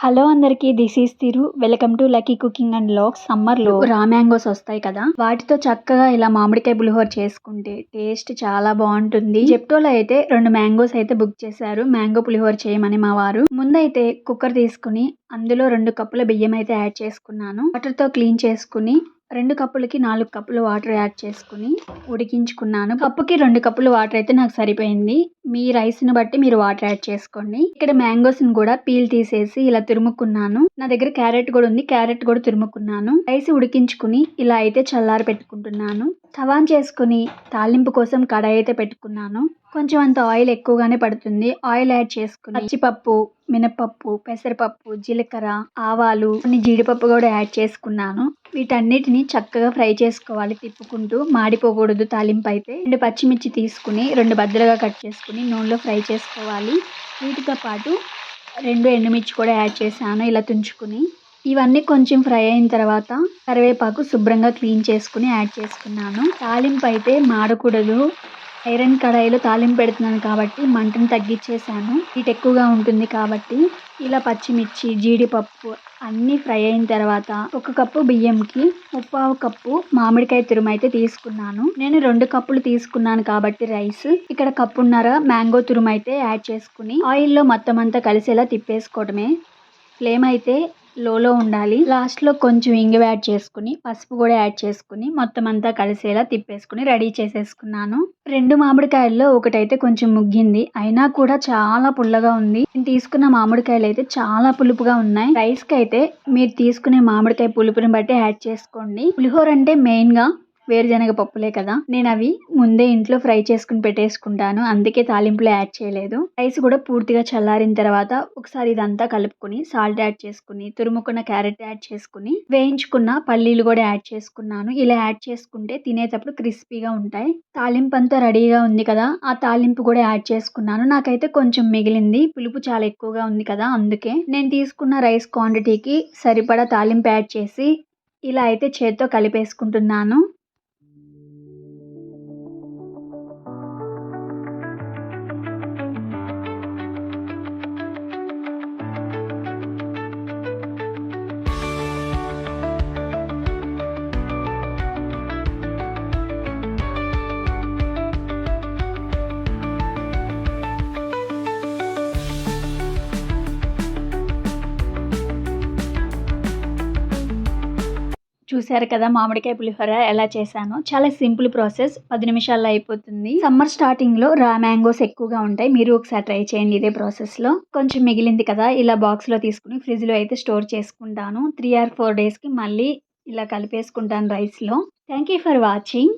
Hello అందరికీ, this is Thiru. Welcome to lucky cooking and vlogs. సమ్మర్లో raw mangoes వస్తాయి కదా, వాటితో చక్కగా ఇలా మామిడికాయ పులిహోర చేసుకుంటే టేస్ట్ చాలా బాగుంటుంది. జెప్టోలో అయితే 2 మ్యాంగోస్ అయితే బుక్ చేశారు మ్యాంగో పులిహోర చేయమని మా వారు. ముందైతే కుక్కర్ తీసుకుని అందులో 2 కప్పుల బియ్యం అయితే యాడ్ చేసుకున్నాను. వాటర్తో క్లీన్ చేసుకుని 2 కప్పులకి 4 కప్పులు వాటర్ యాడ్ చేసుకుని ఉడికించుకున్నాను. కప్పుకి 2 కప్పులు వాటర్ అయితే నాకు సరిపోయింది. మీ రైస్ని బట్టి మీరు వాటర్ యాడ్ చేసుకోండి. ఇక్కడ మ్యాంగోస్ని కూడా పీల్ తీసేసి ఇలా తురుముకున్నాను. నా దగ్గర క్యారెట్ కూడా ఉంది, క్యారెట్ కూడా తురుముకున్నాను. రైస్ ఉడికించుకుని ఇలా అయితే చల్లారి పెట్టుకుంటున్నాను. తవాన్ చేసుకుని తాలింపు కోసం కడాయి అయితే పెట్టుకున్నాను. కొంచెం అంత ఆయిల్ ఎక్కువగానే పడుతుంది. ఆయిల్ యాడ్ చేసుకుని పచ్చిపప్పు, మినపప్పు, పెసరపప్పు, జీలకర్ర, ఆవాలు, కొన్ని జీడిపప్పు కూడా యాడ్ చేసుకున్నాను. వీటన్నిటిని చక్కగా ఫ్రై చేసుకోవాలి తిప్పుకుంటూ, మాడిపోకూడదు తాలింపు అయితే. 2 పచ్చిమిర్చి తీసుకుని 2 బద్దలుగా కట్ చేసుకుని నూనెలో ఫ్రై చేసుకోవాలి. వీటితో పాటు 2 ఎండుమిర్చి కూడా యాడ్ చేశాను ఇలా తుంచుకుని. ఇవన్నీ కొంచెం ఫ్రై అయిన తర్వాత కరివేపాకు శుభ్రంగా క్లీన్ చేసుకుని యాడ్ చేసుకున్నాను. తాలింపు అయితే మాడకూడదు. ఐరన్ కడాయిలో తాలింపు పెడుతున్నాను కాబట్టి మంటను తగ్గించేసాను. హీట్ ఎక్కువగా ఉంటుంది కాబట్టి. ఇలా పచ్చిమిర్చి, జీడిపప్పు అన్నీ ఫ్రై అయిన తర్వాత 1 కప్పు బియ్యంకి 3/4 కప్పు మామిడికాయ తురుము అయితే తీసుకున్నాను. నేను 2 కప్పులు తీసుకున్నాను కాబట్టి రైస్, ఇక్కడ కప్పున్నర మ్యాంగో తురుము అయితే యాడ్ చేసుకుని ఆయిల్లో మొత్తం అంతా కలిసేలా తిప్పేసుకోవడమే. ఫ్లేమ్ అయితే లోలో ఉండాలి. లాస్ట్లో కొంచెం ఇంగువ యాడ్ చేసుకుని పసుపు కూడా యాడ్ చేసుకుని మొత్తం అంతా కలిసేలా తిప్పేసుకుని రెడీ చేసేసుకున్నాను. 2 మామిడికాయల్లో ఒకటైతే కొంచెం ముగ్గింది, అయినా కూడా చాలా పుల్లగా ఉంది. నేను తీసుకున్న మామిడికాయలు అయితే చాలా పులుపుగా ఉన్నాయి. రైస్ కి అయితే మీరు తీసుకునే మామిడికాయ పులుపుని బట్టి యాడ్ చేసుకోండి. పులిహోర అంటే మెయిన్ గా వేరుశనగ పప్పులే కదా, నేను అవి ముందే ఇంట్లో ఫ్రై చేసుకుని పెట్టేసుకుంటాను, అందుకే తాలింపులో యాడ్ చేయలేదు. రైస్ కూడా పూర్తిగా చల్లారిన తర్వాత ఒకసారి ఇదంతా కలుపుకొని సాల్ట్ యాడ్ చేసుకుని తురుముకున్న క్యారెట్ యాడ్ చేసుకుని వేయించుకున్న పల్లీలు కూడా యాడ్ చేసుకున్నాను. ఇలా యాడ్ చేసుకుంటే తినేటప్పుడు క్రిస్పీగా ఉంటాయి. తాలింపు అంతా రెడీగా ఉంది కదా, ఆ తాలింపు కూడా యాడ్ చేసుకున్నాను. నాకైతే కొంచెం మిగిలింది, పులుపు చాలా ఎక్కువగా ఉంది కదా, అందుకే నేను తీసుకున్న రైస్ క్వాంటిటీకి సరిపడా తాలింపు యాడ్ చేసి ఇలా అయితే చేత్తో కలిపేసుకుంటున్నాను. చూసారు కదా మామిడికాయ పులిహోర ఎలా చేశానో. చాలా సింపుల్ ప్రాసెస్, 10 నిమిషాల్లో అయిపోతుంది. సమ్మర్ స్టార్టింగ్ లో రా మ్యాంగోస్ ఎక్కువగా ఉంటాయి, మీరు ఒకసారి ట్రై చేయండి ఇదే ప్రాసెస్ లో. కొంచెం మిగిలింది కదా, ఇలా బాక్స్ లో తీసుకుని ఫ్రిడ్జ్ లో అయితే స్టోర్ చేసుకుంటాను. 3 or 4 days కి మళ్ళీ ఇలా కలిపేసుకుంటాను రైస్ లో. Thank you for watching.